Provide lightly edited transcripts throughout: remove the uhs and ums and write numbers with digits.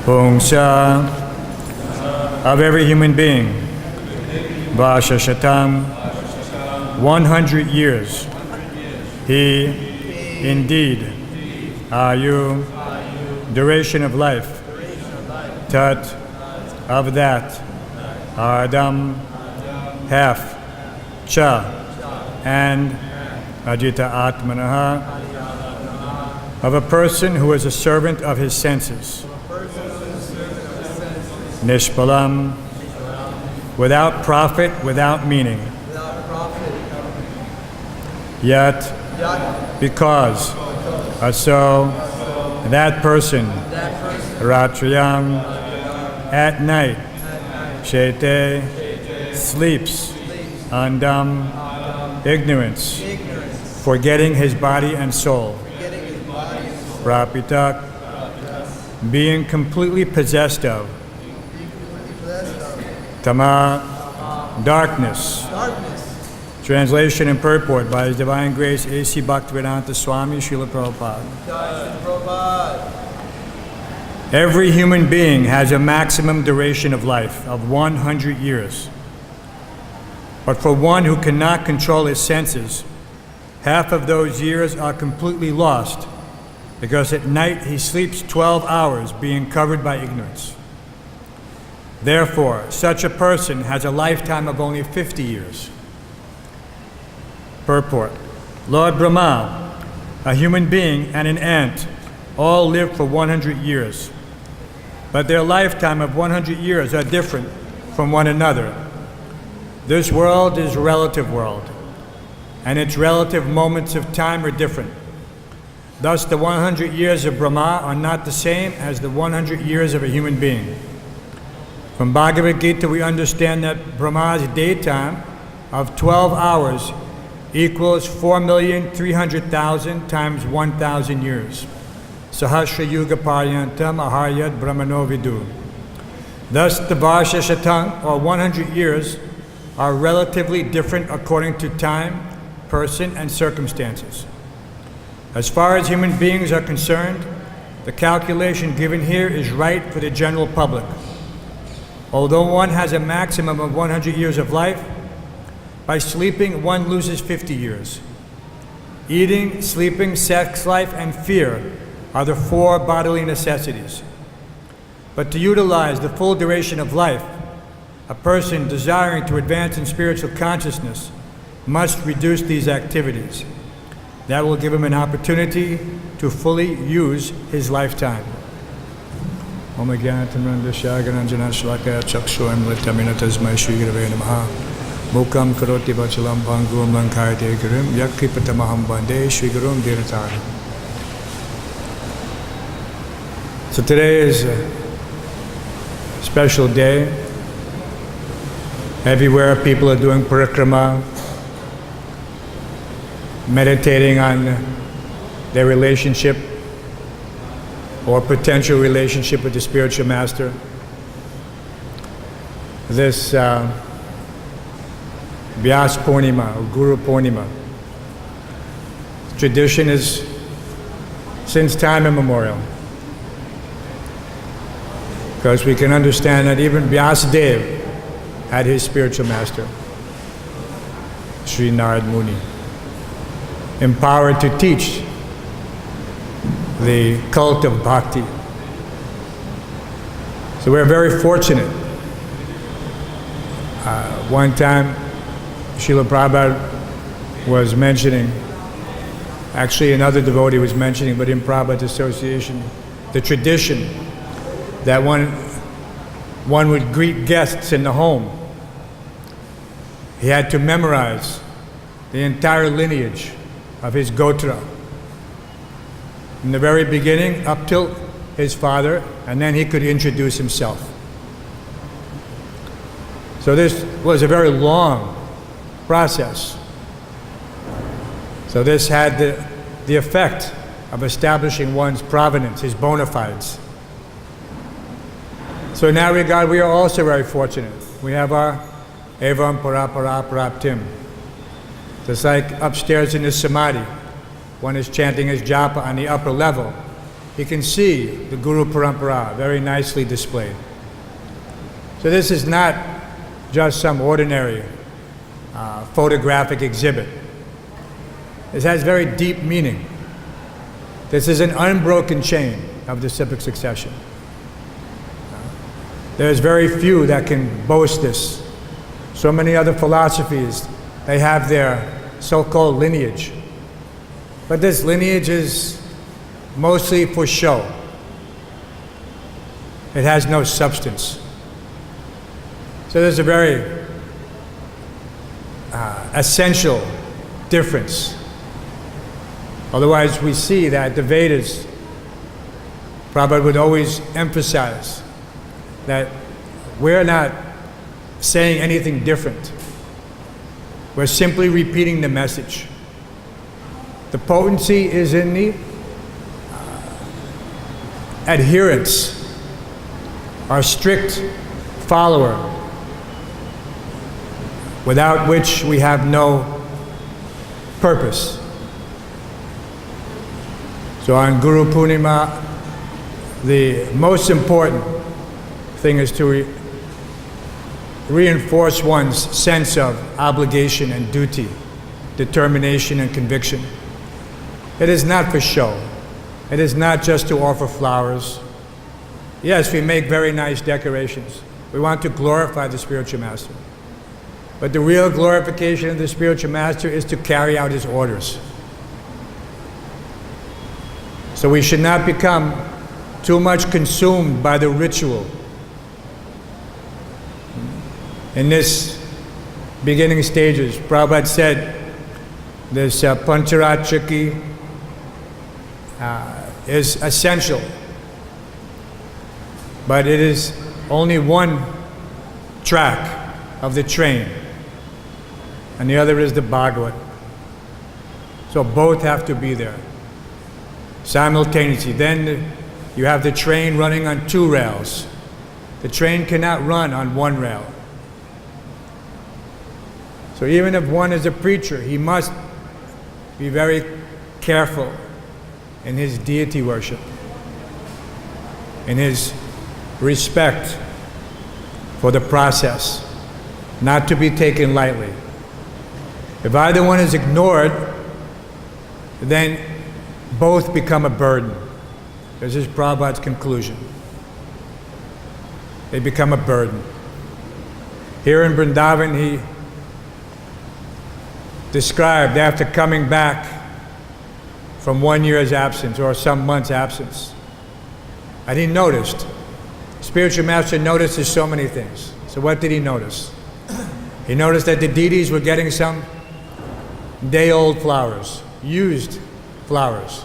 Hamsa of every human being, Vasha Shatam, 100 years. He, indeed, Ayu, duration of life, Tat, of that, Ardam, half, Cha, and Ajita Atmanaha, of a person who is a servant of his senses. Nishpalam, without profit, without meaning. Yet, because, so, that person, Ratriyam, at night, Shete, sleeps, Andam, ignorance, forgetting his body and soul. Rapitak, being completely possessed of. Tama, darkness. Translation and purport by His Divine Grace A.C. Bhakti-Vedanta Swami Srila Prabhupada. Every human being has a maximum duration of life of 100 years. But for one who cannot control his senses, half of those years are completely lost because at night he sleeps 12 hours being covered by ignorance. Therefore, such a person has a lifetime of only 50 years. Purport. Lord Brahma, a human being, and an ant all live for 100 years. But their lifetime of 100 years are different from one another. This world is a relative world, and its relative moments of time are different. Thus, the 100 years of Brahma are not the same as the 100 years of a human being. From Bhagavad-Gita, we understand that Brahma's daytime of 12 hours equals 4,300,000 times 1,000 years. Sahasra Yuga Paryantam Aharyad Brahmano Vidu. Thus, the Varsha Shatang, or 100 years, are relatively different according to time, person, and circumstances. As far as human beings are concerned, the calculation given here is right for the general public. Although one has a maximum of 100 years of life, by sleeping one loses 50 years. Eating, sleeping, sex life, and fear are the 4 bodily necessities. But to utilize the full duration of life, a person desiring to advance in spiritual consciousness must reduce these activities. That will give him an opportunity to fully use his lifetime. Om Jnanatamrandasya Garanjana Shlakaya Chakshur Amritamina Tasmai Shri Gurave Namaha Mukam Karoti Vachalam Bhangum Lankayate Gurum Yakripatamaham Bande Shri Gurum Dhiratari. So today is a special day. Everywhere people are doing parikrama, meditating on their relationship or potential relationship with the spiritual master. This Vyas Purnima or Guru Purnima tradition is since time immemorial. Because we can understand that even Vyasadeva had his spiritual master, Sri Narad Muni, empowered to teach the cult of bhakti. So we're very fortunate. One time, Srila Prabhupada was mentioning, actually another devotee was mentioning, but in Prabhupada's association, the tradition that one would greet guests in the home. He had to memorize the entire lineage of his Gotra, from the very beginning up till his father, and then he could introduce himself. So this was a very long process. So this had the effect of establishing one's provenance, his bona fides. So in that regard, we are also very fortunate. We have our evam parapara praptim. Just like upstairs in his samadhi, one is chanting his japa on the upper level, he can see the Guru Parampara very nicely displayed. So this is not just some ordinary photographic exhibit. This has very deep meaning. This is an unbroken chain of disciplic succession. There's very few that can boast this. So many other philosophies, they have their so-called lineage. But this lineage is mostly for show. It has no substance. So there's a very essential difference. Otherwise, we see that the Vedas, Prabhupada would always emphasize that we're not saying anything different. We're simply repeating the message. The potency is in the adherence, our strict follower, without which we have no purpose. So on Guru Purnima, the most important thing is to reinforce one's sense of obligation and duty, determination and conviction. It is not for show. It is not just to offer flowers. Yes, we make very nice decorations. We want to glorify the spiritual master. But the real glorification of the spiritual master is to carry out his orders. So we should not become too much consumed by the ritual. In this beginning stages, Prabhupada said this Pancharatriki is essential, but it is only one track of the train, and the other is the Bhagavad. So both have to be there simultaneously. Then you have the train running on two rails. The train cannot run on one rail. So even if one is a preacher, he must be very careful in his deity worship, in his respect for the process, not to be taken lightly. If either one is ignored, then both become a burden. This is Prabhupada's conclusion. They become a burden. Here in Vrindavan, he described after coming back from 1 year's absence or some months' absence, and he noticed, spiritual master notices so many things. So what did he notice? He noticed that the deities were getting some day-old flowers, used flowers,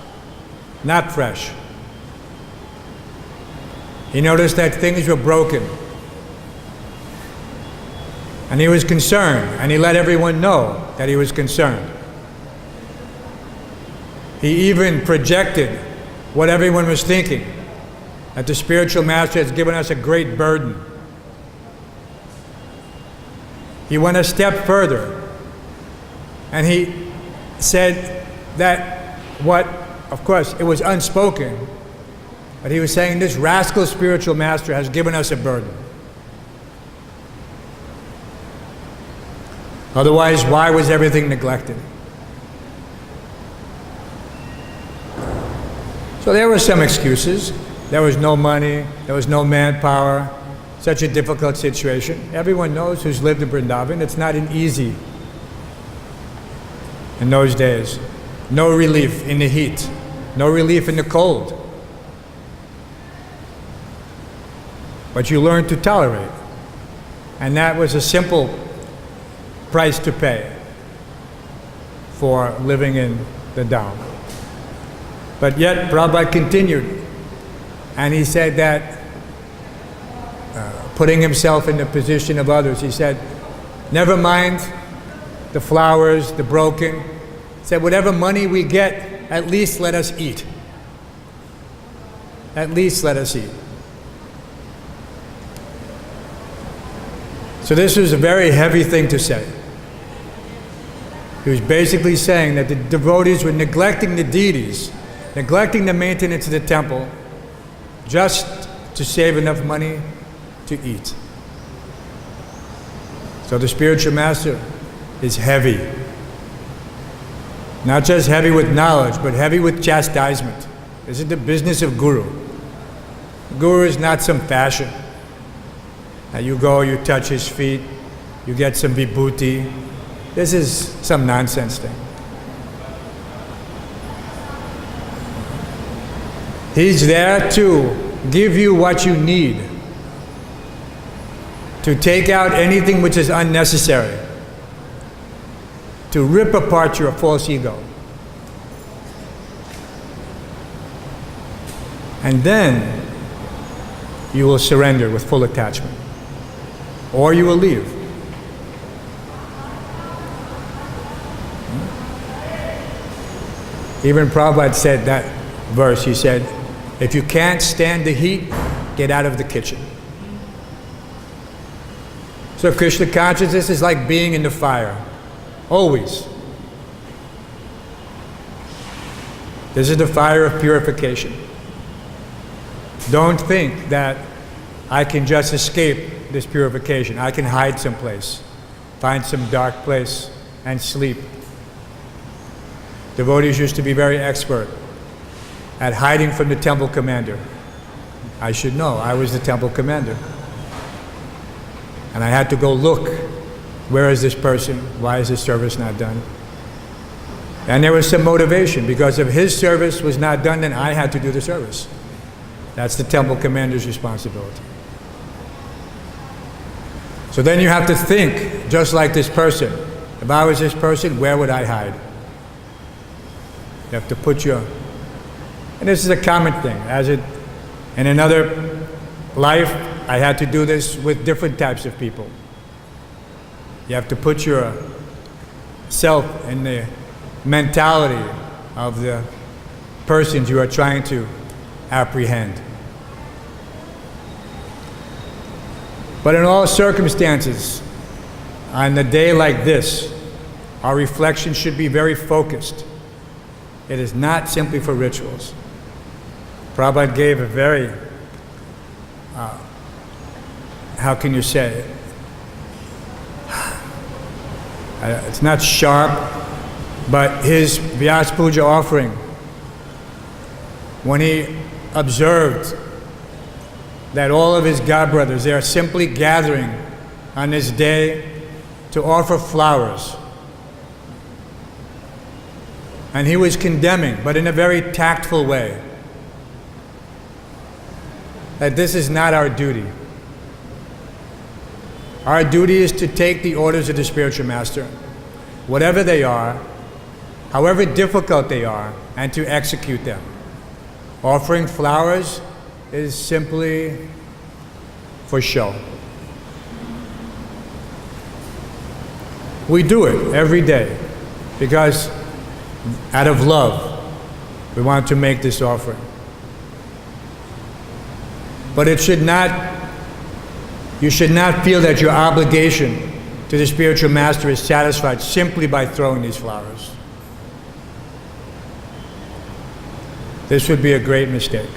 not fresh. He noticed that things were broken. And he was concerned, and he let everyone know that he was concerned. He even projected what everyone was thinking, that the spiritual master has given us a great burden. He went a step further, and he said that of course, it was unspoken, but he was saying this rascal spiritual master has given us a burden. Otherwise, why was everything neglected? So there were some excuses. There was no money, there was no manpower, such a difficult situation. Everyone knows who's lived in Vrindavan, it's not an easy in those days. No relief in the heat, no relief in the cold. But you learn to tolerate. And that was a simple price to pay for living in the Dham. But yet Prabhupada continued, and he said that, putting himself in the position of others, he said, never mind the flowers, the broken. He said, whatever money we get, at least let us eat. At least let us eat. So this was a very heavy thing to say. He was basically saying that the devotees were neglecting the deities, neglecting the maintenance of the temple, just to save enough money to eat. So the spiritual master is heavy. Not just heavy with knowledge, but heavy with chastisement. This is the business of Guru. Guru is not some fashion. Now you go, you touch his feet, you get some vibhuti. This is some nonsense thing. He's there to give you what you need, to take out anything which is unnecessary, to rip apart your false ego. And then you will surrender with full attachment, or you will leave. Even Prabhupada said that verse. He said, if you can't stand the heat, get out of the kitchen. So Krishna consciousness is like being in the fire, always. This is the fire of purification. Don't think that I can just escape this purification. I can hide someplace, find some dark place and sleep. Devotees used to be very expert at hiding from the temple commander. I should know, I was the temple commander. And I had to go look, where is this person? Why is this service not done? And there was some motivation, because if his service was not done, then I had to do the service. That's the temple commander's responsibility. So then you have to think, just like this person. If I was this person, where would I hide? You have to put your, and this is a common thing. In another life, I had to do this with different types of people. You have to put yourself in the mentality of the persons you are trying to apprehend. But in all circumstances, on a day like this, our reflection should be very focused. It is not simply for rituals. Prabhupada gave a very, how can you say it? It's not sharp, but his Vyas Puja offering, when he observed that all of his god brothers, they are simply gathering on this day to offer flowers. And he was condemning, but in a very tactful way, that this is not our duty. Our duty is to take the orders of the spiritual master, whatever they are, however difficult they are, and to execute them. Offering flowers is simply for show. We do it every day because out of love we want to make this offering. But it should not, you should not feel that your obligation to the spiritual master is satisfied simply by throwing these flowers. This would be a great mistake.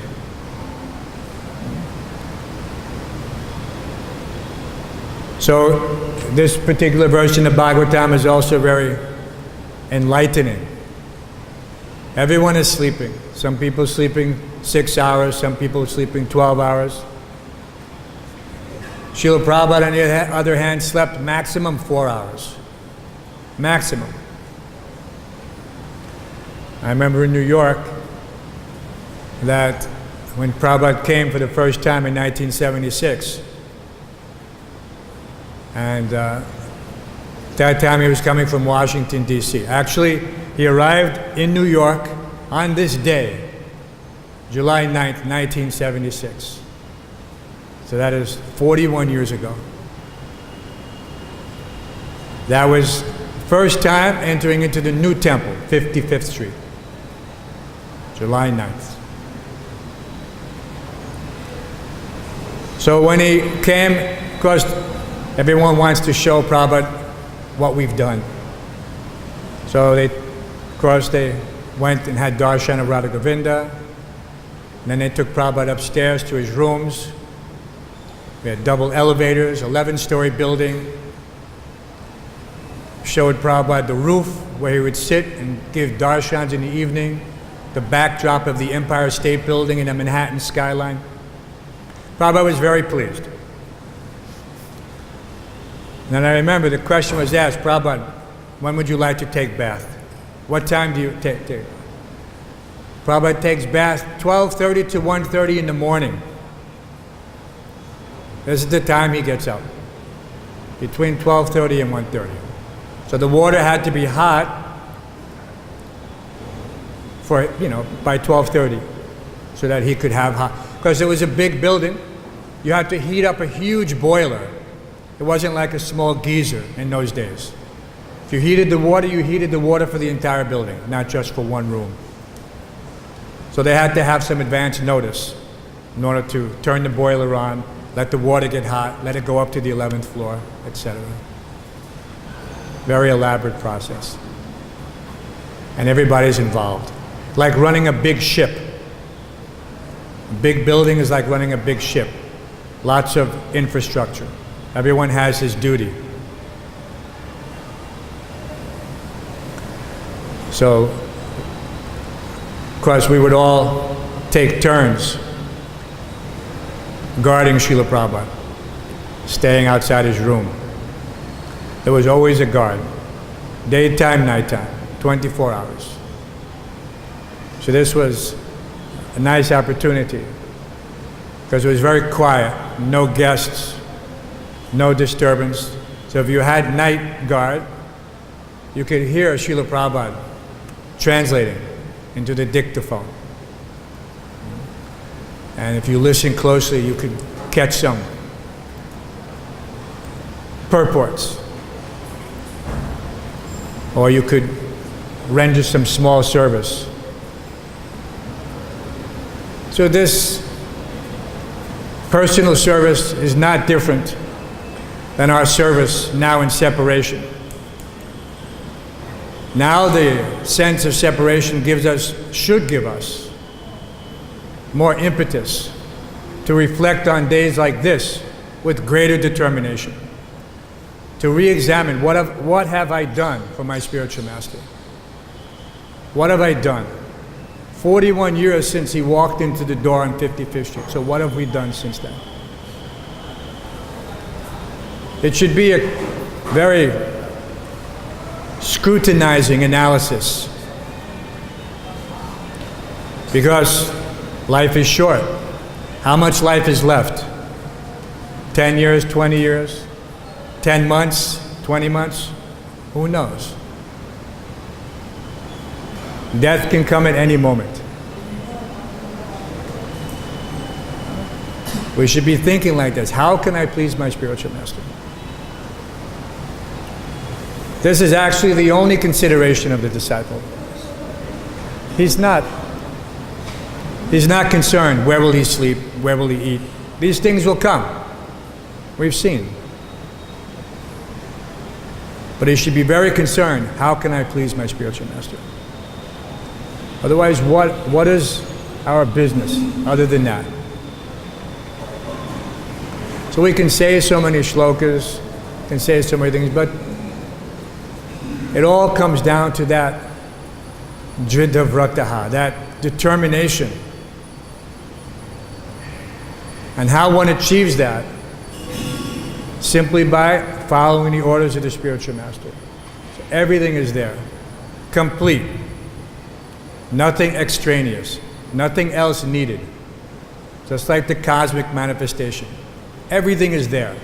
So this particular verse in the Bhagavatam is also very enlightening. Everyone is sleeping. Some people sleeping 6 hours, some people sleeping 12 hours. Srila Prabhupada, on the other hand, slept maximum 4 hours. Maximum. I remember in New York that when Prabhupada came for the first time in 1976, and that time he was coming from Washington, D.C. Actually, he arrived in New York on this day, July 9th, 1976. So that is 41 years ago. That was first time entering into the new temple, 55th Street, July 9th. So when he came, of course, Everyone wants to show Prabhupada what we've done. So they went and had darshan of Radha Govinda. And then they took Prabhupada upstairs to his rooms. We had double elevators, 11-story building. Showed Prabhupada the roof where he would sit and give darshans in the evening, the backdrop of the Empire State Building and the Manhattan skyline. Prabhupada was very pleased. And then I remember the question was asked, Prabhupada, when would you like to take bath? What time do you take? Prabhupada takes bath 12:30 to 1:30 in the morning. This is the time he gets up, between 12:30 and 1:30. So the water had to be hot for, by 12:30, so that he could have hot. Because it was a big building, you had to heat up a huge boiler. It wasn't like a small geyser in those days. If you heated the water, you heated the water for the entire building, not just for one room. So they had to have some advance notice in order to turn the boiler on, let the water get hot, let it go up to the 11th floor, etc. Very elaborate process. And everybody's involved. Like running a big ship. A big building is like running a big ship. Lots of infrastructure. Everyone has his duty. So, of course, we would all take turns guarding Srila Prabhupada, staying outside his room. There was always a guard, daytime, nighttime, 24 hours. So this was a nice opportunity because it was very quiet, no guests, no disturbance. So if you had night guard, you could hear Srila Prabhupada translating into the dictaphone. And if you listen closely, you could catch some purports. Or you could render some small service. So this personal service is not different than our service now in separation. Now the sense of separation should give us more impetus to reflect on days like this with greater determination. To re-examine what have I done for my spiritual master? What have I done? 41 years since he walked into the door on 55th Street. So what have we done since then? It should be a very scrutinizing analysis, because life is short. How much life is left? 10 years, 20 years, 10 months, 20 months? Who knows? Death can come at any moment. We should be thinking like this: how can I please my spiritual master? This is actually the only consideration of the disciple. He's not concerned, where will he sleep, where will he eat? These things will come. We've seen. But he should be very concerned, how can I please my spiritual master? Otherwise, what is our business other than that? So we can say so many shlokas, can say so many things, but it all comes down to that dridha vrataha, that determination. And how one achieves that? Simply by following the orders of the spiritual master. So everything is there, complete. Nothing extraneous, nothing else needed. Just like the cosmic manifestation. Everything is there.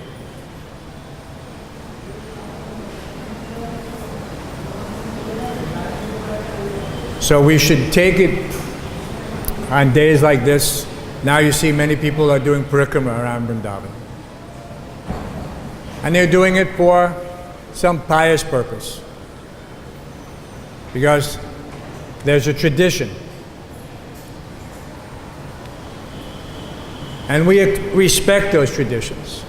So we should take it on days like this. Now you see many people are doing parikrama around Vrindavan. And they're doing it for some pious purpose. Because there's a tradition. And we respect those traditions.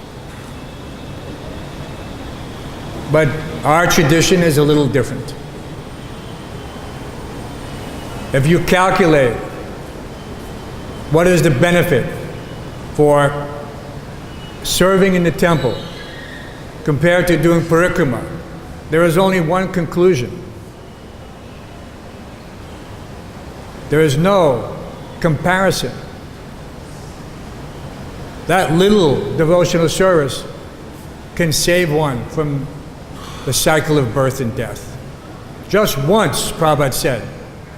But our tradition is a little different. If you calculate what is the benefit for serving in the temple compared to doing parikrama, there is only one conclusion. There is no comparison. That little devotional service can save one from the cycle of birth and death. Just once, Prabhupada said,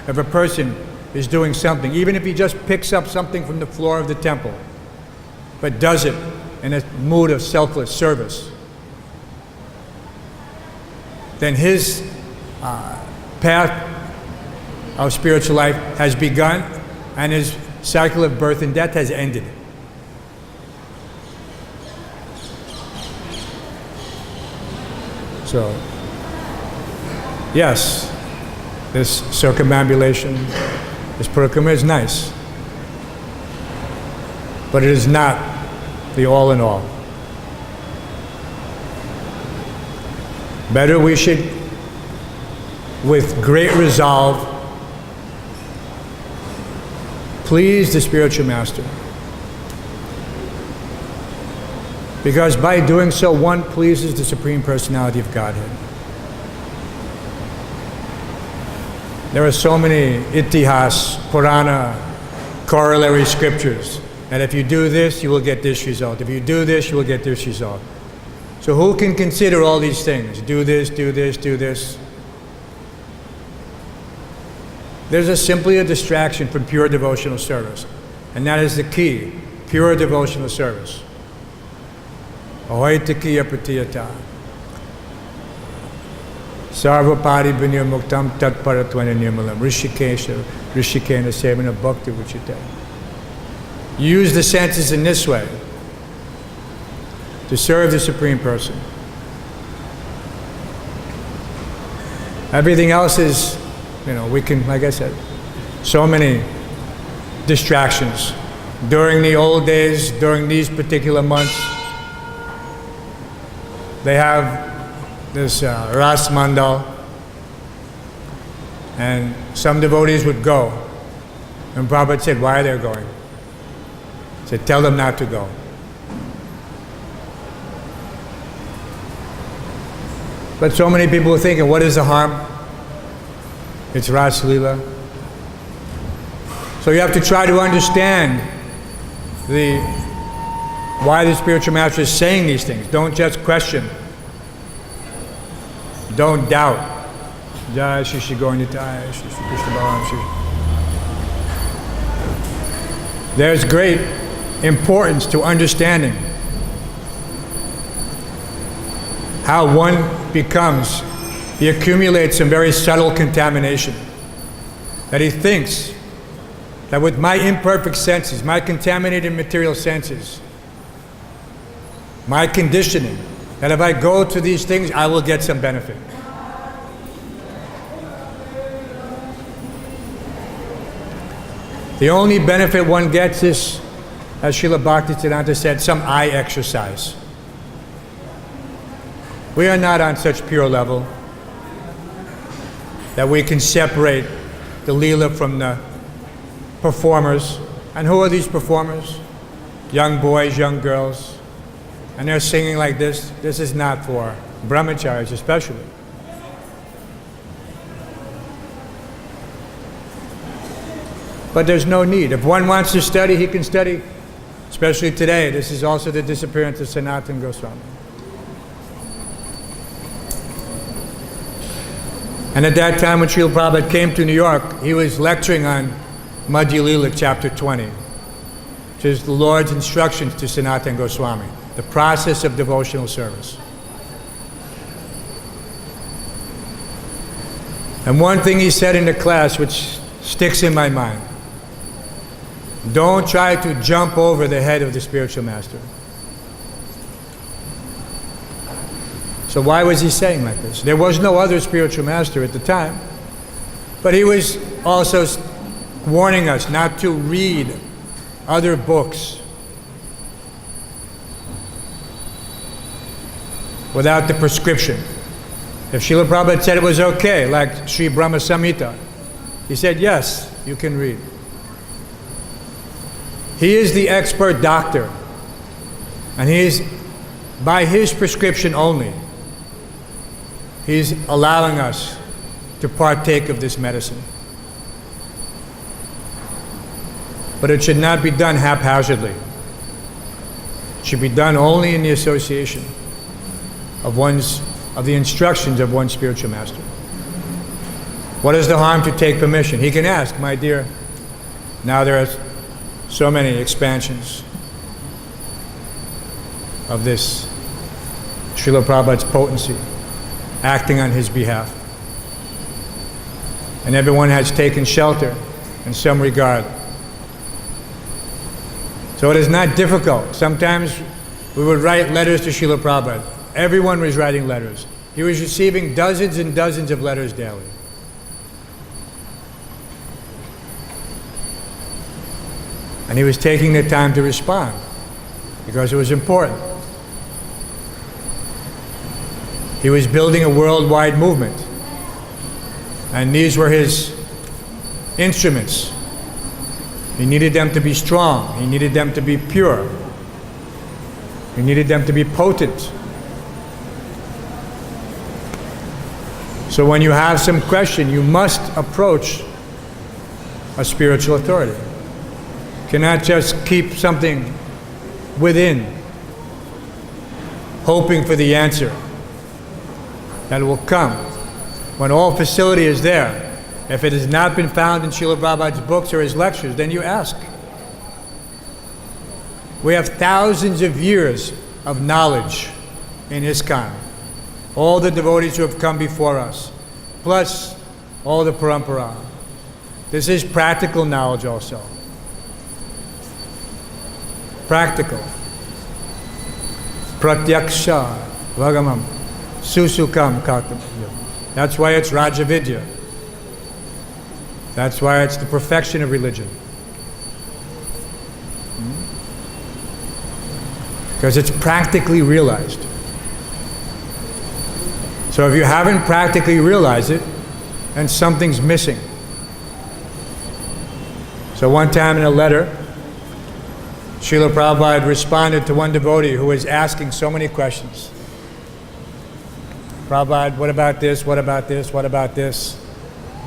if a person is doing something, even if he just picks up something from the floor of the temple, but does it in a mood of selfless service, then his path of spiritual life has begun and his cycle of birth and death has ended. So, yes, this circumambulation, this parikrama is nice, but it is not the all in all. Better we should, with great resolve, please the spiritual master. Because by doing so, one pleases the Supreme Personality of Godhead. There are so many itihas, Purana, corollary scriptures, that if you do this, you will get this result. If you do this, you will get this result. So who can consider all these things? Do this, do this, do this. There's simply a distraction from pure devotional service. And that is the key, pure devotional service. Ahoitikiya pratiyata. Sarvapadi vinir muktam tatparatwana nirmalam. Rishikena sevana bhakti vichita. Use the senses in this way to serve the Supreme Person. Everything else is, we can, like I said, so many distractions. During the old days, during these particular months, they have this Ras Mandal, and some devotees would go. And Prabhupada said, why are they going? He said, tell them not to go. But so many people are thinking, what is the harm? It's Ras Leela. So you have to try to understand why the spiritual master is saying these things. Don't just question. Don't doubt. Jai Shri Shri Gaura-Nitai, Shri Shri Krishna Balaram Shri. There's great importance to understanding how one becomes, he accumulates some very subtle contamination. That he thinks that with my imperfect senses, my contaminated material senses, my conditioning, that if I go to these things, I will get some benefit. The only benefit one gets is, as Srila Bhaktisiddhanta said, some eye exercise. We are not on such pure level that we can separate the Leela from the performers. And who are these performers? Young boys, young girls. And they're singing like this. This is not for brahmacharis especially. But there's no need. If one wants to study, he can study. Especially today. This is also the disappearance of Sanatana Goswami. And at that time when Srila Prabhupada came to New York, he was lecturing on Madhya Lila, chapter 20, which is the Lord's instructions to Sanatana Goswami, the process of devotional service. And one thing he said in the class which sticks in my mind: don't try to jump over the head of the spiritual master. So why was he saying like this? There was no other spiritual master at the time, but he was also warning us not to read other books without the prescription. If Srila Prabhupada said it was okay, like Sri Brahma Samhita, he said, yes, you can read. He is the expert doctor, and he's, by his prescription only, he's allowing us to partake of this medicine. But it should not be done haphazardly. It should be done only in the association of the instructions of one's spiritual master. What is the harm to take permission? He can ask, my dear, now there are so many expansions of this Srila Prabhupada's potency acting on his behalf. And everyone has taken shelter in some regard. So it is not difficult. Sometimes we would write letters to Srila Prabhupada. Everyone was writing letters. He was receiving dozens and dozens of letters daily. And he was taking the time to respond because it was important. He was building a worldwide movement. And these were his instruments. He needed them to be strong. He needed them to be pure. He needed them to be potent. So when you have some question, you must approach a spiritual authority. You cannot just keep something within, hoping for the answer that will come. When all facility is there, if it has not been found in Srila Prabhupada's books or his lectures, then you ask. We have thousands of years of knowledge in ISKCON. All the devotees who have come before us, plus all the parampara. This is practical knowledge also. Practical. Pratyaksha Vagamam Susukam Kartam. That's why it's Rajavidya. That's why it's the perfection of religion. Because it's practically realized. So if you haven't practically realized it, then something's missing. So one time in a letter, Srila Prabhupada responded to one devotee who was asking so many questions. Prabhupada, what about this? What about this? What about this?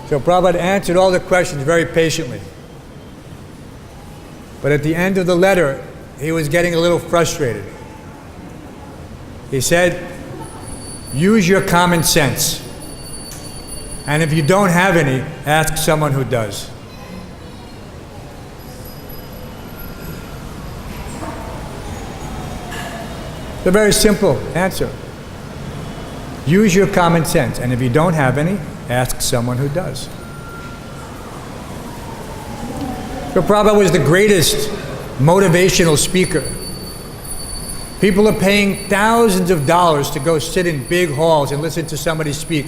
So Prabhupada answered all the questions very patiently. But at the end of the letter, he was getting a little frustrated. He said, use your common sense. And if you don't have any, ask someone who does. It's a very simple answer. Use your common sense. And if you don't have any, ask someone who does. So Prabhupada was the greatest motivational speaker. People are paying thousands of dollars to go sit in big halls and listen to somebody speak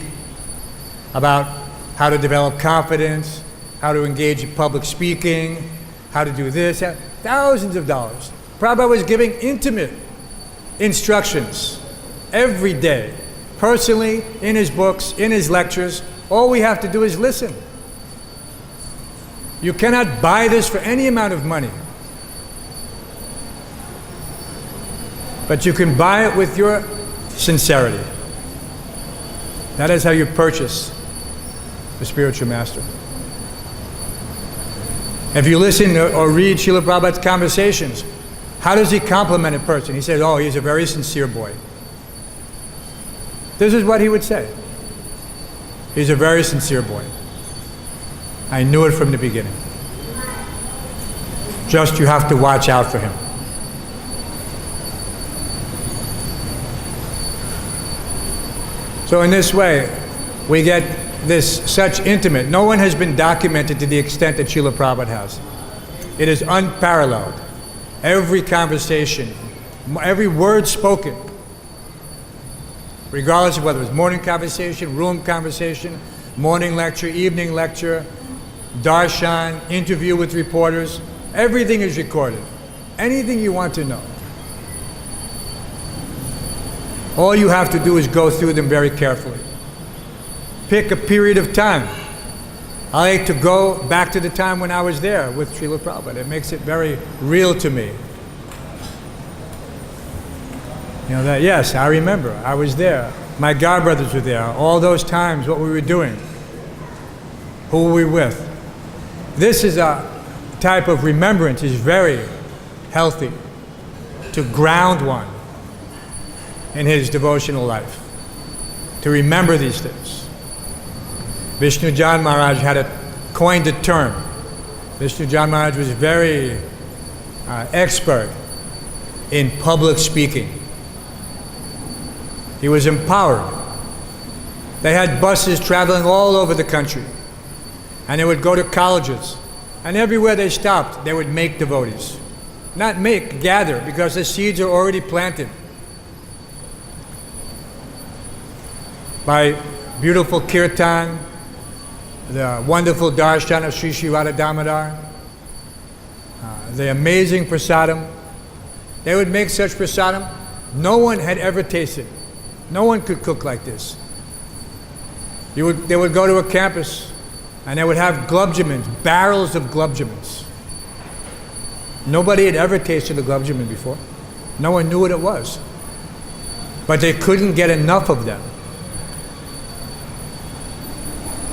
about how to develop confidence, how to engage in public speaking, how to do this, thousands of dollars. Prabhupada was giving intimate instructions every day, personally, in his books, in his lectures. All we have to do is listen. You cannot buy this for any amount of money. But you can buy it with your sincerity. That is how you purchase the spiritual master. If you listen or read Srila Prabhupada's conversations, how does he compliment a person? He says, oh, he's a very sincere boy. This is what he would say. He's a very sincere boy. I knew it from the beginning. Just you have to watch out for him. So in this way, we get this such intimate. No one has been documented to the extent that Srila Prabhupada has. It is unparalleled. Every conversation, every word spoken, regardless of whether it's morning conversation, room conversation, morning lecture, evening lecture, darshan, interview with reporters, everything is recorded. Anything you want to know. All you have to do is go through them very carefully. pick a period of time. I like to go back to the time when I was there with Srila Prabhupada. It makes it very real to me. You know that, yes, I remember. I was there. My godbrothers were there. All those times, what we were doing. Who were we with? This is a type of remembrance is very healthy to ground one in his devotional life. To remember these things. Vishnu Jan Maharaj coined a term. Vishnu Jan Maharaj was very expert in public speaking. He was empowered. They had buses traveling all over the country. And they would go to colleges. And everywhere they stopped, they would make devotees. Not make, gather, because the seeds are already planted. By beautiful kirtan, the wonderful darshan of Sri Sri Radha Damodar, the amazing prasadam. They would make such prasadam. No one had ever tasted. No one could cook like this. They would go to a campus and they would have glubjamins, barrels of glubjamins. Nobody had ever tasted a glubjamin before. No one knew what it was. But they couldn't get enough of them.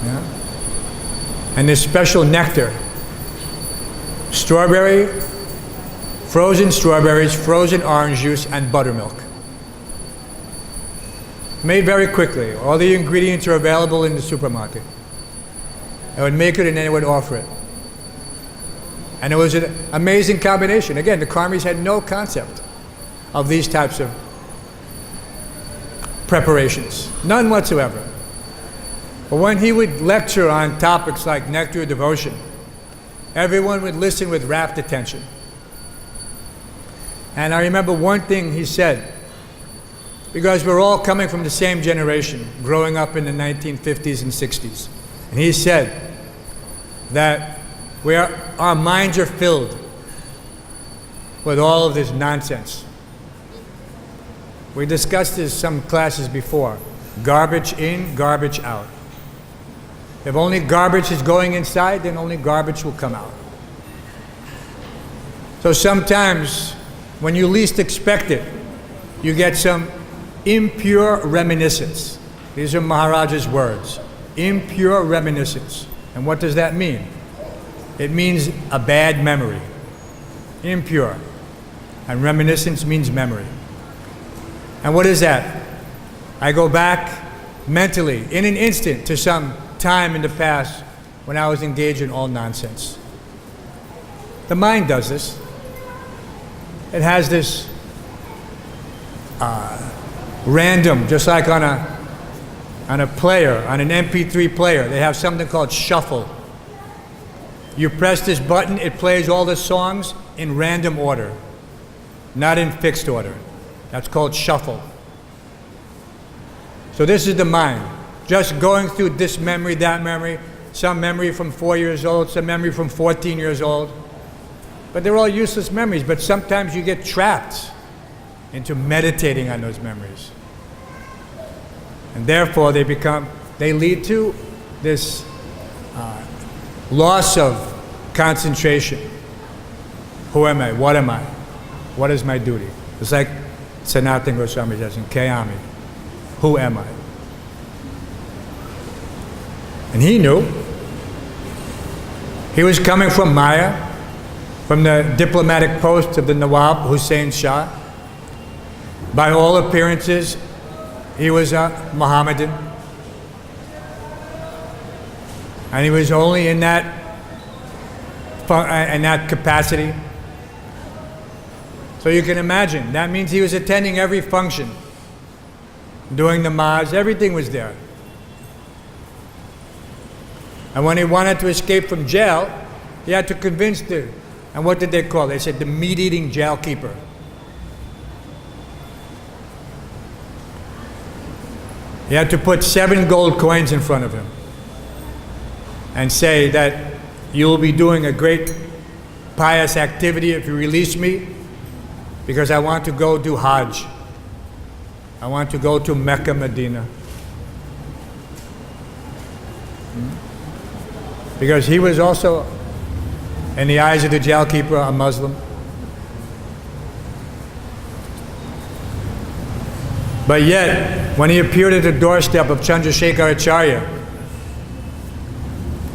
Yeah? And this special nectar, frozen strawberries, frozen orange juice, and buttermilk. Made very quickly. All the ingredients are available in the supermarket. They would make it and then they would offer it. And it was an amazing combination. Again, the Karmis had no concept of these types of preparations. None whatsoever. But when he would lecture on topics like nectar of devotion, everyone would listen with rapt attention. And I remember one thing he said, because we're all coming from the same generation, growing up in the 1950s and 60s. And he said that our minds are filled with all of this nonsense. We discussed this some classes before. Garbage in, garbage out. If only garbage is going inside, then only garbage will come out. So sometimes, when you least expect it, you get some impure reminiscence. These are Maharaj's words. Impure reminiscence. And what does that mean? It means a bad memory. Impure. And reminiscence means memory. And what is that? I go back mentally, in an instant, to some time in the past when I was engaged in all nonsense. The mind does this. It has this random, just like on a player, on an MP3 player, they have something called shuffle. You press this button, it plays all the songs in random order, not in fixed order. That's called shuffle. So this is the mind, just going through this memory, that memory, some memory from 4 years old, some memory from 14 years old. But they're all useless memories, but sometimes you get trapped into meditating on those memories. And therefore they lead to this loss of concentration. Who am I? What am I? What is my duty? It's like Sanatana Goswami says in Kayami. Who am I? And he knew. He was coming from Maya, from the diplomatic post of the Nawab Hussein Shah. By all appearances, he was a Mohammedan. And he was only in that capacity. So you can imagine, that means he was attending every function, doing the namaz, everything was there. And when he wanted to escape from jail, he had to convince and what did they call it? They said the meat-eating jail keeper. He had to put 7 gold coins in front of him and say that you will be doing a great pious activity if you release me, because I want to go do Hajj. I want to go to Mecca, Medina. Because he was also, in the eyes of the jail keeper, a Muslim. But yet, when he appeared at the doorstep of Chandrasekhar Acharya,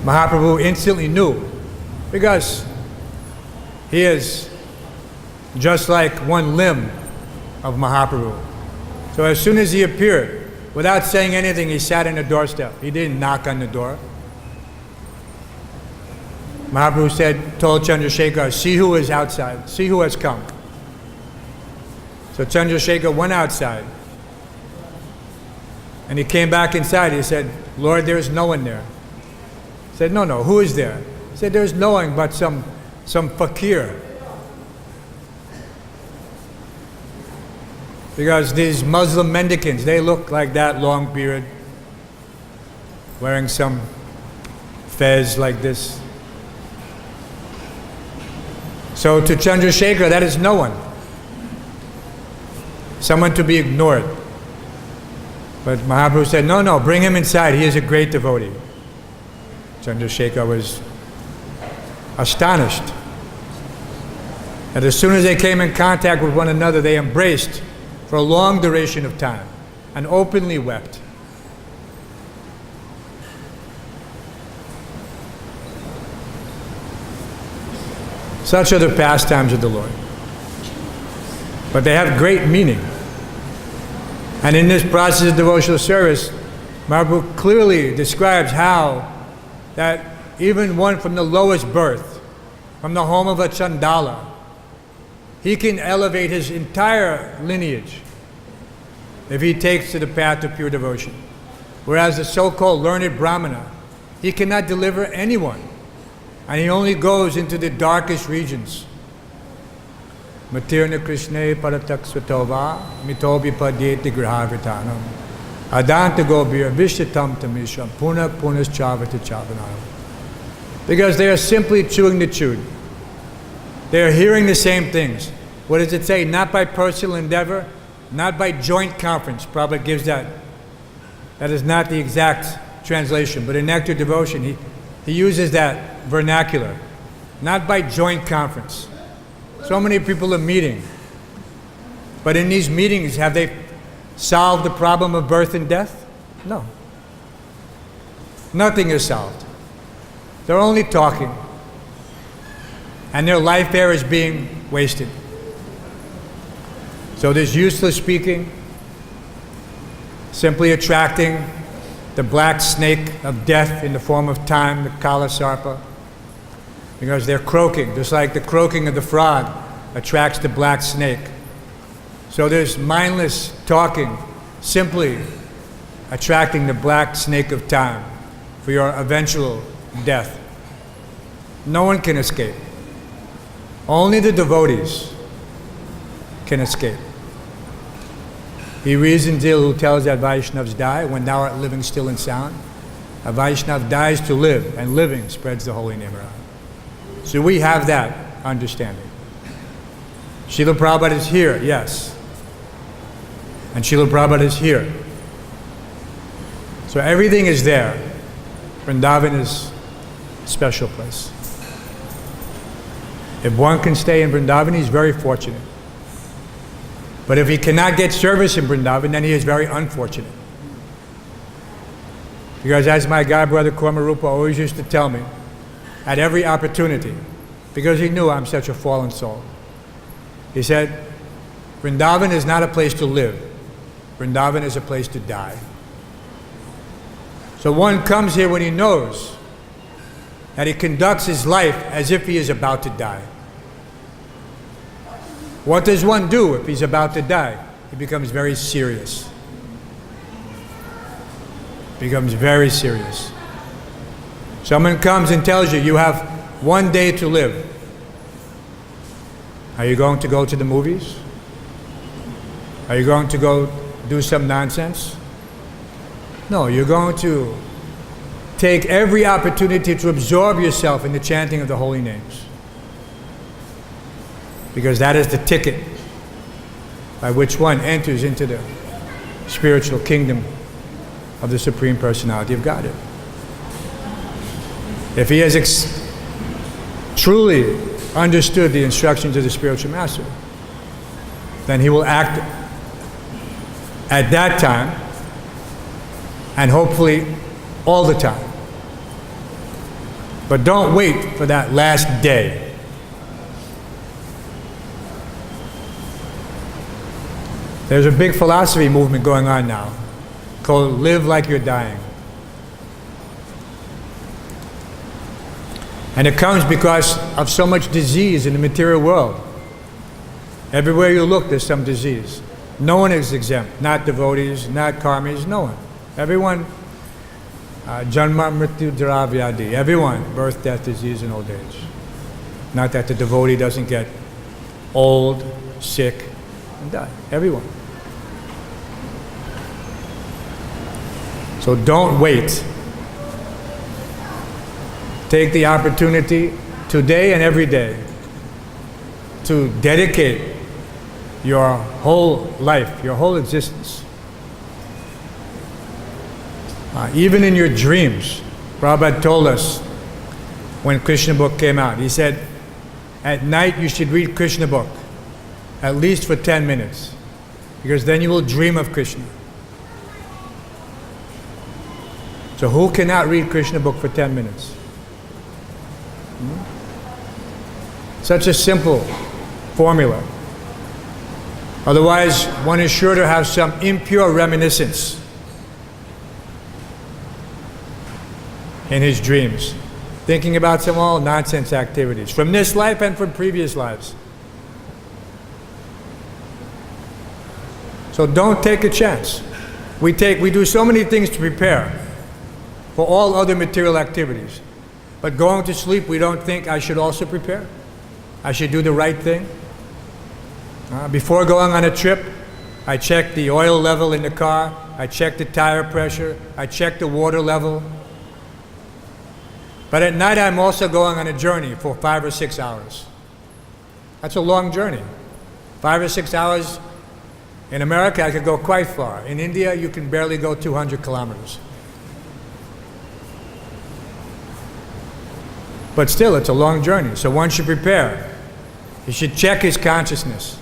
Mahaprabhu instantly knew, because he is just like one limb of Mahaprabhu. So as soon as he appeared, without saying anything, he sat in the doorstep. He didn't knock on the door. Mahaprabhu told Chandrasekhar, see who is outside, see who has come. So Chandrasekhar went outside. And he came back inside. He said, Lord, there is no one there. He said, no, who is there? He said, there's no one but some fakir. Because these Muslim mendicants, they look like that, long beard, wearing some fez like this. So to Chandrasekhar, that is no one. Someone to be ignored. But Mahaprabhu said, no, bring him inside. He is a great devotee. Chandrasekhar was astonished. And as soon as they came in contact with one another, they embraced for a long duration of time and openly wept. Such are the pastimes of the Lord. But they have great meaning. And in this process of devotional service, Mahaprabhu clearly describes how that even one from the lowest birth, from the home of a Chandala, he can elevate his entire lineage if he takes to the path of pure devotion. Whereas the so-called learned Brahmana, he cannot deliver anyone, and he only goes into the darkest regions. Matirna Krishna Paratak Svatova Mitobi Padyeti Grihavitanam Adanta Gobir Vishyatam Tamisham Punak Punas Chavata Chavanam. Because they are simply chewing the chewed. They are hearing the same things. What does it say? Not by personal endeavor, not by joint conference. Prabhupada gives that. That is not the exact translation, but in Nectar Devotion, he uses that vernacular. Not by joint conference. So many people are meeting. But in these meetings, have they solved the problem of birth and death? No. Nothing is solved. They're only talking. And their life air is being wasted. So this useless speaking, simply attracting the black snake of death in the form of time, the Kala Sarpa, because they're croaking, just like the croaking of the frog attracts the black snake. So there's mindless talking, simply attracting the black snake of time for your eventual death. No one can escape. Only the devotees can escape. He reasons ill who tells that Vaishnavas die when thou art living still and sound. A Vaishnav dies to live, and living spreads the holy name around. So we have that understanding. Srila Prabhupada is here, yes. And Srila Prabhupada is here. So everything is there. Vrindavan is a special place. If one can stay in Vrindavan, he's very fortunate. But if he cannot get service in Vrindavan, then he is very unfortunate. Because as my god brother Korma Rupa always used to tell me, at every opportunity, because he knew I'm such a fallen soul, he said, Vrindavan is not a place to live. Vrindavan is a place to die. So one comes here when he knows that he conducts his life as if he is about to die. What does one do if he's about to die? He becomes very serious. Becomes very serious. Someone comes and tells you, you have 1 day to live. Are you going to go to the movies? Are you going to go do some nonsense? No, you're going to take every opportunity to absorb yourself in the chanting of the holy names. Because that is the ticket by which one enters into the spiritual kingdom of the Supreme Personality of Godhead. If he has truly understood the instructions of the spiritual master, then he will act at that time, and hopefully all the time. But don't wait for that last day. There's a big philosophy movement going on now called Live Like You're Dying. And it comes because of so much disease in the material world. Everywhere you look, there's some disease. No one is exempt, not devotees, not karmis, no one. Everyone, janma, mrityu, jara, vyadi, everyone, birth, death, disease, and old age. Not that the devotee doesn't get old, sick, and die. Everyone. So don't wait. Take the opportunity today and every day to dedicate your whole life, your whole existence. Even in your dreams, Prabhupada told us when Krishna book came out, he said, at night you should read Krishna book, at least for 10 minutes, because then you will dream of Krishna. So who cannot read Krishna book for 10 minutes? Such a simple formula. Otherwise, one is sure to have some impure reminiscence in his dreams, thinking about some all nonsense activities from this life and from previous lives. So don't take a chance. We do so many things to prepare for all other material activities. But going to sleep, we don't think I should also prepare. I should do the right thing. Before going on a trip, I check the oil level in the car, I check the tire pressure, I check the water level. But at night I'm also going on a journey for 5 or 6 hours. That's a long journey. 5 or 6 hours. In America, I could go quite far. In India, you can barely go 200 kilometers. But still, it's a long journey, so one should prepare. He should check his consciousness.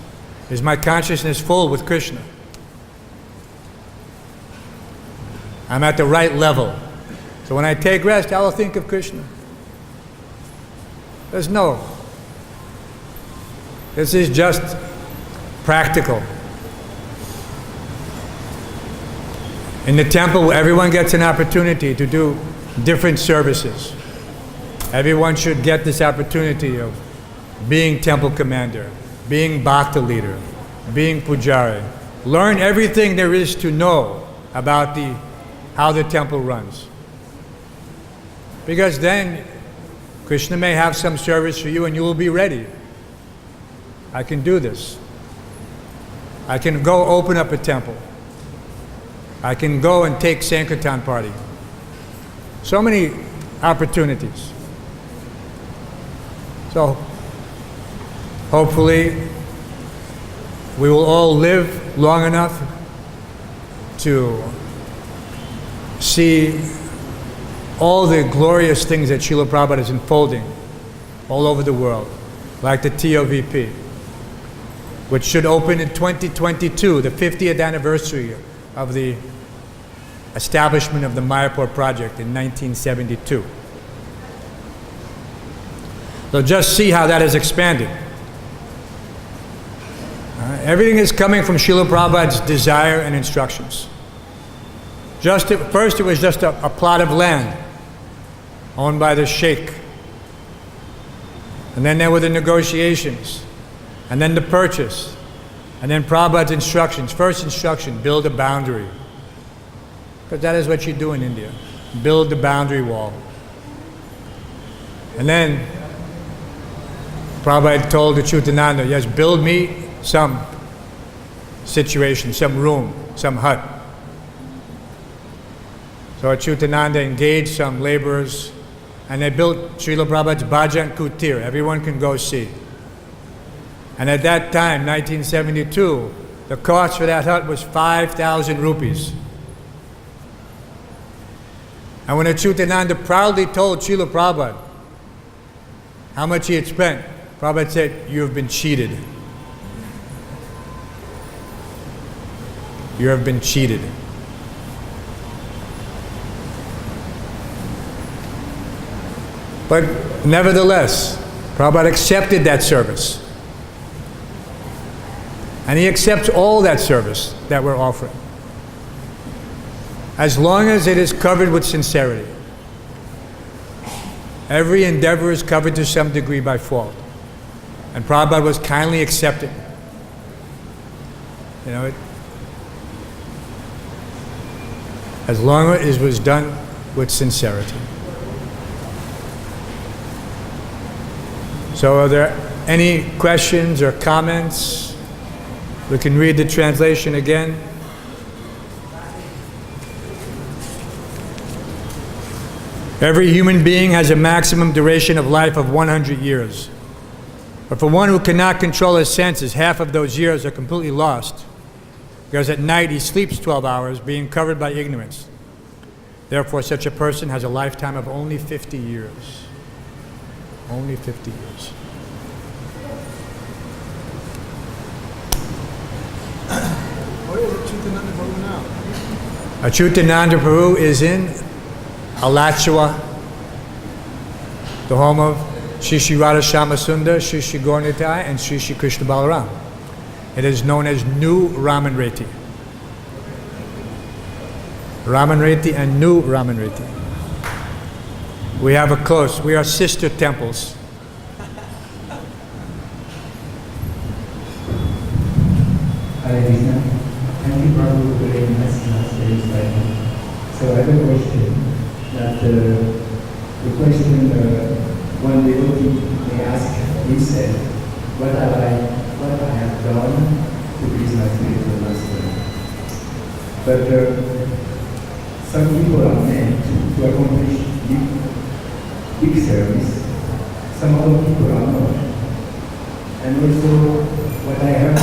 Is my consciousness full with Krishna? I'm at the right level. So when I take rest, I will think of Krishna. This is just practical. In the temple, everyone gets an opportunity to do different services. Everyone should get this opportunity of being temple commander, being bhakti leader, being pujari. Learn everything there is to know about how the temple runs. Because then Krishna may have some service for you and you will be ready. I can do this. I can go open up a temple. I can go and take Sankirtan party. So many opportunities. So hopefully we will all live long enough to see all the glorious things that Srila Prabhupada is unfolding all over the world, like the TOVP, which should open in 2022, the 50th anniversary of the establishment of the Mayapur project in 1972. So just see how that has expanded. Everything is coming from Srila Prabhupada's desire and instructions. First it was just a plot of land owned by the sheikh. And then there were the negotiations. And then the purchase. And then Prabhupada's instructions. First instruction, build a boundary. Because that is what you do in India. Build the boundary wall. And then Prabhupada told the Chutananda, yes, build me some situation, some room, some hut. So Chutananda engaged some laborers and they built Srila Prabhupada's Bhajan Kutir. Everyone can go see. And at that time, 1972, the cost for that hut was 5,000 rupees. And when Achyutananda proudly told Srila Prabhupada how much he had spent, Prabhupada said, "You have been cheated. You have been cheated." But nevertheless, Prabhupada accepted that service. And he accepts all that service that we're offering, as long as it is covered with sincerity. Every endeavor is covered to some degree by fault. And Prabhupada was kindly accepted. You know, as long as it was done with sincerity. So are there any questions or comments? We can read the translation again. Every human being has a maximum duration of life of 100 years. But for one who cannot control his senses, half of those years are completely lost, because at night he sleeps 12 hours, being covered by ignorance. Therefore, such a person has a lifetime of only 50 years. Only 50 years. Where is Achyutananda Prabhu now? Achyutananda Prabhu is in Alachua, the home of Shri Shri Radha Shyamasundar, Shri Shri Gauranitai, and Shri Shri Krishna Balaram. It is known as New Ramanreti. Ramanreti and New Ramanreti. We are sister temples. Hare Krishna. Thank you, Prabhu, for very nice class, very inspiring. So I have a question. That the question one devotee may ask himself, what I have done to please my spiritual master. But some people are meant to accomplish big service. Some other people are not. And also, what I heard is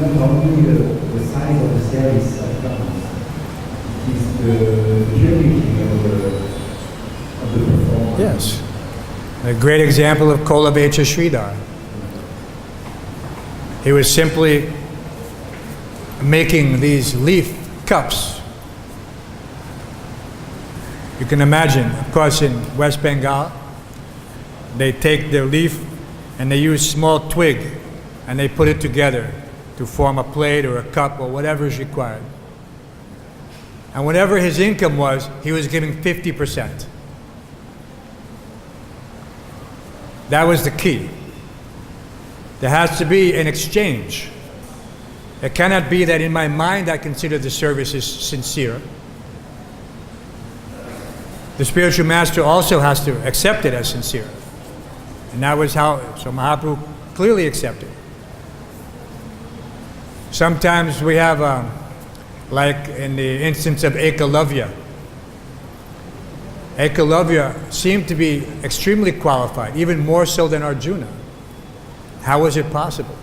not only the size of the service that counts, it is the purity of the performance. Yes. A great example of Kolavecha Sridhar. He was simply making these leaf cups. You can imagine, of course, in West Bengal, they take their leaf and they use small twig and they put it together to form a plate or a cup or whatever is required. And whatever his income was, he was giving 50%. That was the key. There has to be an exchange. It cannot be that in my mind I consider the service is sincere. The spiritual master also has to accept it as sincere. And that was how, so Mahaprabhu clearly accepted. Sometimes we have, like in the instance of Ekalavya. Ekalavya seemed to be extremely qualified, even more so than Arjuna. How was it possible?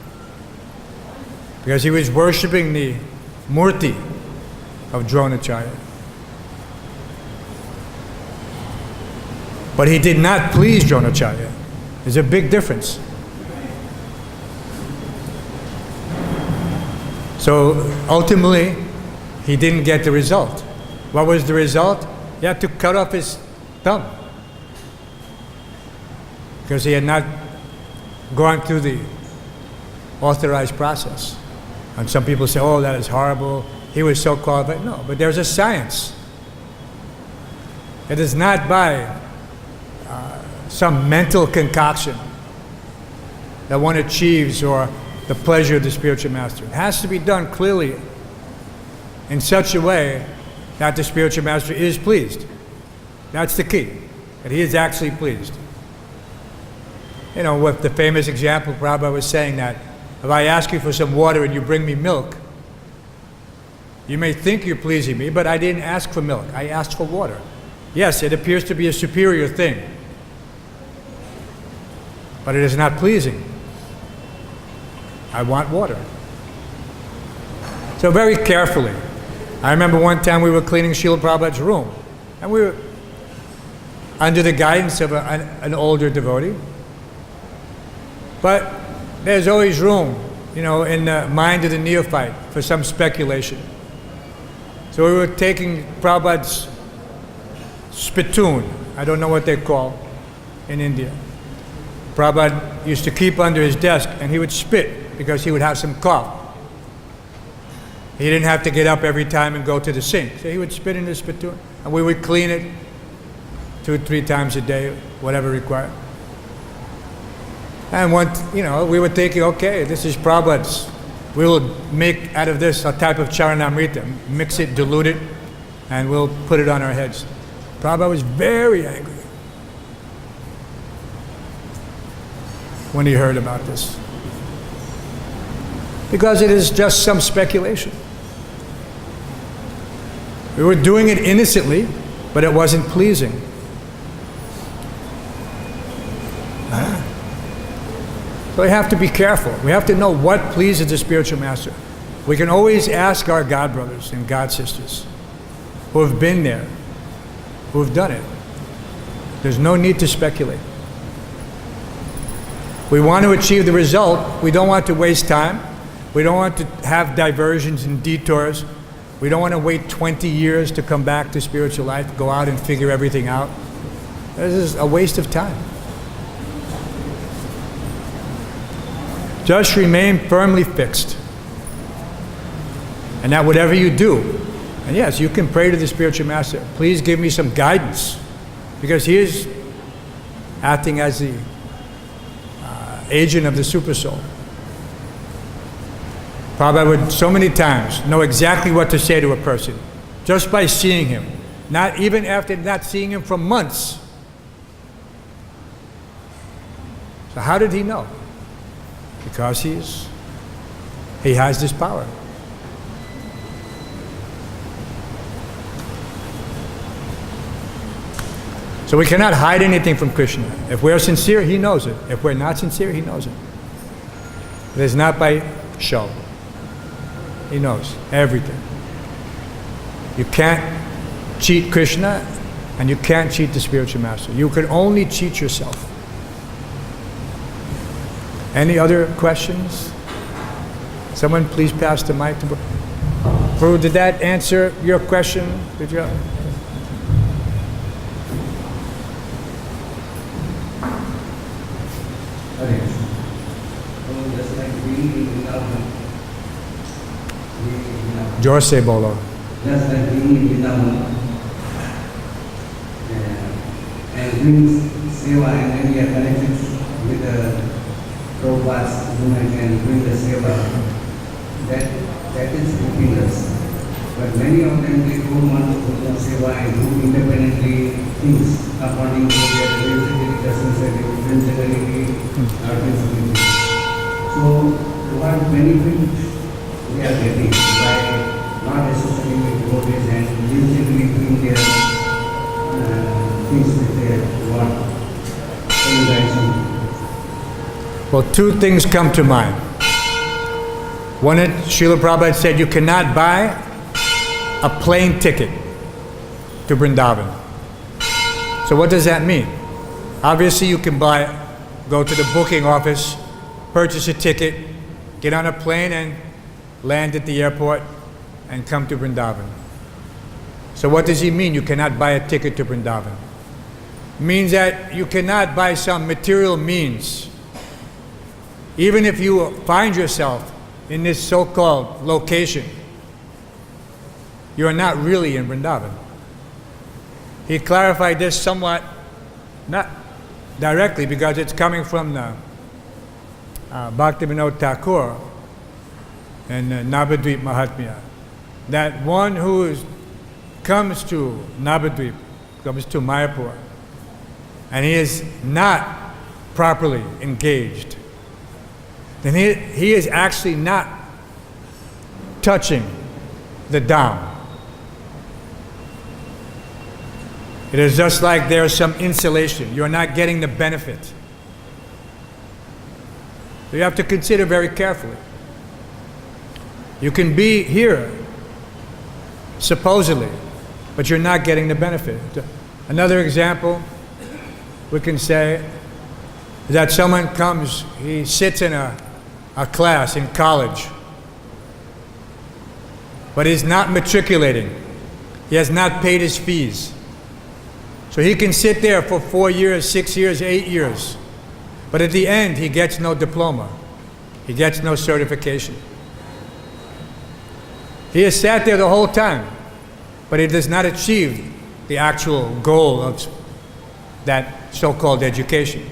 Because he was worshipping the murti of Dronacharya. But he did not please Dronacharya. There's a big difference. So ultimately, he didn't get the result. What was the result? He had to cut off his thumb, because he had not gone through the authorized process. And some people say, oh, that is horrible. He was so qualified. No, but there's a science. It is not by some mental concoction that one achieves or the pleasure of the spiritual master. It has to be done clearly in such a way that the spiritual master is pleased. That's the key, that he is actually pleased. You know, with the famous example, Prabhupada was saying that if I ask you for some water and you bring me milk, you may think you're pleasing me, but I didn't ask for milk, I asked for water. Yes, it appears to be a superior thing, but it is not pleasing. I want water. So very carefully. I remember one time we were cleaning Srila Prabhupada's room, and we were under the guidance of an older devotee. But there's always room, in the mind of the neophyte for some speculation. So we were taking Prabhupada's spittoon, I don't know what they call in India. Prabhupada used to keep under his desk and he would spit because he would have some cough. He didn't have to get up every time and go to the sink. So he would spit in his spittoon and we would clean it 2-3 times a day, whatever required. And we were thinking, okay, this is Prabhupada's. We will make out of this a type of charanamrita, mix it, dilute it, and we'll put it on our heads. Prabhupada was very angry when he heard about this. Because it is just some speculation. We were doing it innocently, but it wasn't pleasing. So we have to be careful. We have to know what pleases the spiritual master. We can always ask our God brothers and God sisters who have been there, who have done it. There's no need to speculate. We want to achieve the result. We don't want to waste time. We don't want to have diversions and detours. We don't want to wait 20 years to come back to spiritual life, go out and figure everything out. This is a waste of time. Just remain firmly fixed. And that whatever you do, and yes, you can pray to the spiritual master, please give me some guidance, because he is acting as the agent of the supersoul. Prabhupada would so many times know exactly what to say to a person, just by seeing him, not even after not seeing him for months. So how did he know? Because he has this power. So we cannot hide anything from Krishna. If we're sincere, he knows it. If we're not sincere, he knows it. It is not by show. He knows everything. You can't cheat Krishna and you can't cheat the spiritual master. You can only cheat yourself. Any other questions? Someone please pass the mic to Prabhu. Did that answer your question? Did you? जोर से बोलो. Just like being in Vrindavan and doing seva, and then we are connected with the Prabhupada's movement and doing the seva, that is helping us. But many of them, they don't want to do seva and do independently things according to their sensitivity, artistic. So what benefit we are getting by not associating with devotees and musically doing their things with their what? Well, two things come to mind. One, Srila Prabhupada said you cannot buy a plane ticket to Vrindavan. So what does that mean? Obviously you can go to the booking office, purchase a ticket, get on a plane and land at the airport and come to Vrindavan. So what does he mean you cannot buy a ticket to Vrindavan? It means that you cannot buy some material means. Even if you find yourself in this so-called location, you are not really in Vrindavan. He clarified this somewhat, not directly because it's coming from the Bhakti-Vinod Thakur and Navadvip Mahatmya, that one who comes to Navadvip, comes to Mayapur, and he is not properly engaged, then he is actually not touching the Dham. It is just like there's some insulation. You're not getting the benefit. So you have to consider very carefully. You can be here, supposedly, but you're not getting the benefit. Another example, we can say that someone comes, he sits in a class in college, but he's not matriculating. He has not paid his fees. So he can sit there for 4 years, 6 years, 8 years. But at the end, he gets no diploma. He gets no certification. He has sat there the whole time, but he does not achieve the actual goal of that so-called education.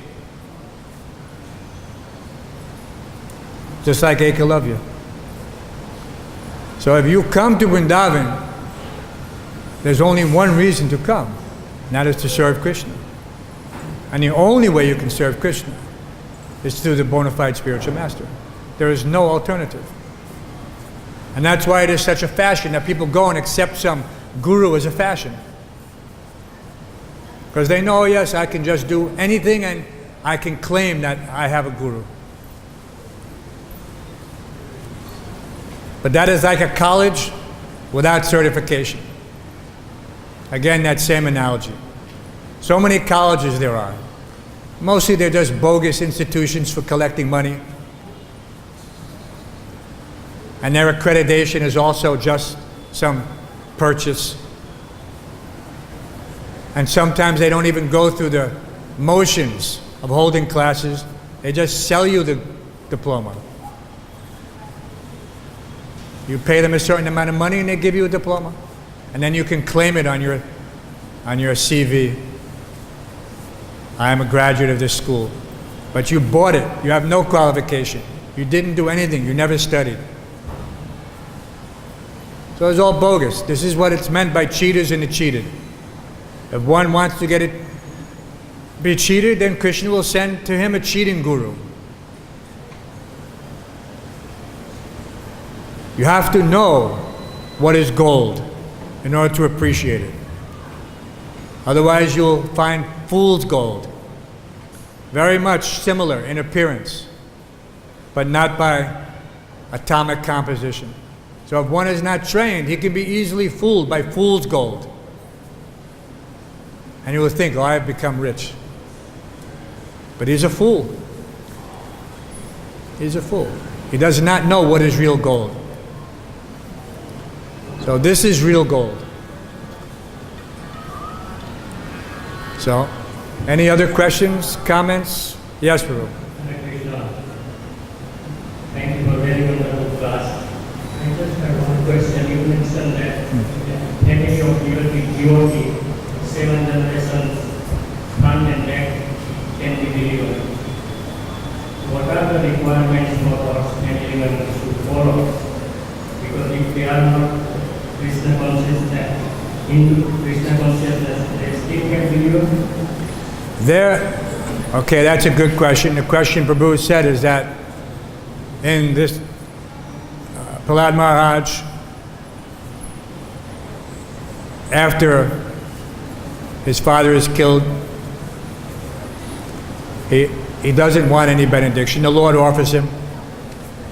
Just like Ekalavya. So if you come to Vrindavan, there's only one reason to come, and that is to serve Krishna. And the only way you can serve Krishna is through the bona fide spiritual master. There is no alternative. And that's why it is such a fashion that people go and accept some guru as a fashion. Because they know, yes, I can just do anything and I can claim that I have a guru. But that is like a college without certification. Again, that same analogy. So many colleges there are. Mostly they're just bogus institutions for collecting money. And their accreditation is also just some purchase. And sometimes they don't even go through the motions of holding classes. They just sell you the diploma. You pay them a certain amount of money and they give you a diploma. And then you can claim it on your CV. I am a graduate of this school. But you bought it. You have no qualification. You didn't do anything. You never studied. So it's all bogus. This is what it's meant by cheaters and the cheated. If one wants to be cheated, then Krishna will send to him a cheating guru. You have to know what is gold in order to appreciate it. Otherwise you'll find fool's gold. Very much similar in appearance, but not by atomic composition. So if one is not trained, he can be easily fooled by fool's gold. And he will think, oh, I have become rich. But he's a fool. He's a fool. He does not know what is real gold. So this is real gold. So, any other questions, comments? Yes, Rupa. Thank you for very wonderful class. I just have one question. You mentioned that any of your devotee, 7 generations, front and back, can be delivered. What are the requirements for us anyone to follow? Because if they are not Krishna consciousness, into Krishna consciousness, they still can deliver? Okay, that's a good question. The question Prabhu said is that in this Prahlad Maharaj, after his father is killed, he doesn't want any benediction. The Lord offers him,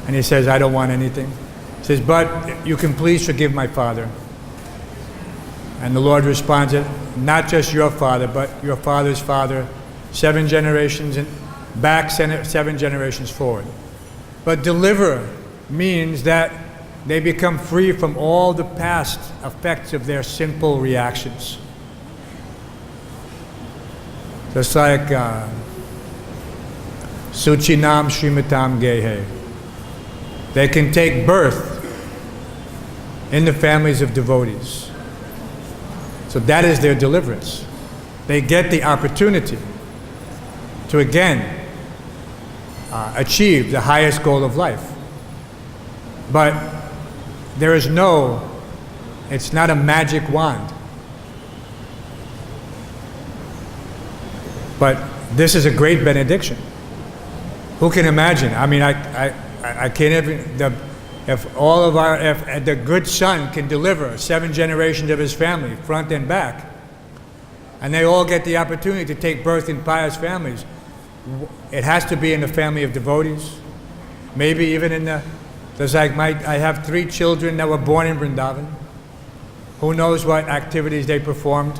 and he says, I don't want anything. He says, but you can please forgive my father. And the Lord responds, not just your father, but your father's father, 7 generations back, 7 generations forward. But deliver means that they become free from all the past effects of their sinful reactions. Just like Suchinam Srimatam Gehe. They can take birth in the families of devotees. So that is their deliverance. They get the opportunity to again achieve the highest goal of life. But there is it's not a magic wand. But this is a great benediction. Who can imagine? I mean, I can't even, if the good son can deliver 7 generations of his family, front and back, and they all get the opportunity to take birth in pious families, it has to be in the family of devotees, maybe even just like I have 3 children that were born in Vrindavan. Who knows what activities they performed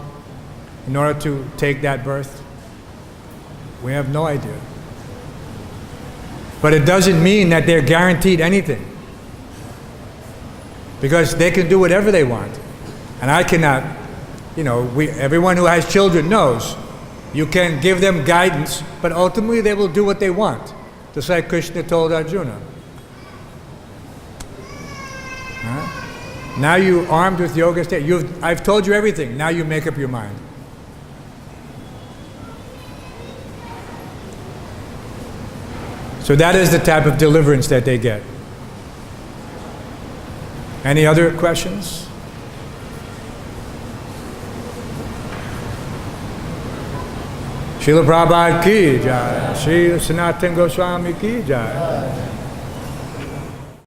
in order to take that birth? We have no idea. But it doesn't mean that they're guaranteed anything. Because they can do whatever they want. And I cannot, everyone who has children knows you can give them guidance, but ultimately they will do what they want. Just like Krishna told Arjuna. Now you armed with yoga state. I've told you everything. Now you make up your mind. So that is the type of deliverance that they get. Any other questions? Srila Prabhupada ki jai. Srila Sanatana Goswami ki jai.